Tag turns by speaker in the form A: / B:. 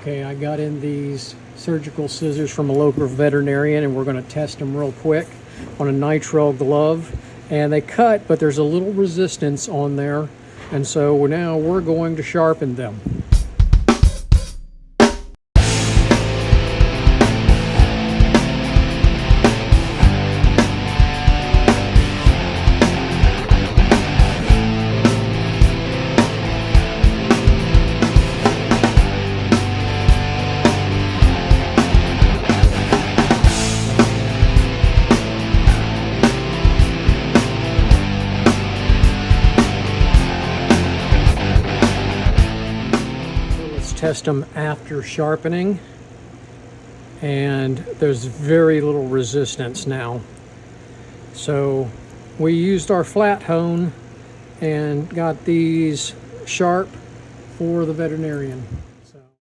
A: Okay, I got in these surgical scissors from a local veterinarian, and we're going to test them real quick on a nitrile glove. And they cut, but there's a little resistance on there, and so now we're going to sharpen them. Test them after sharpening, and there's very little resistance now. So we used our flat hone and got these sharp for the veterinarian.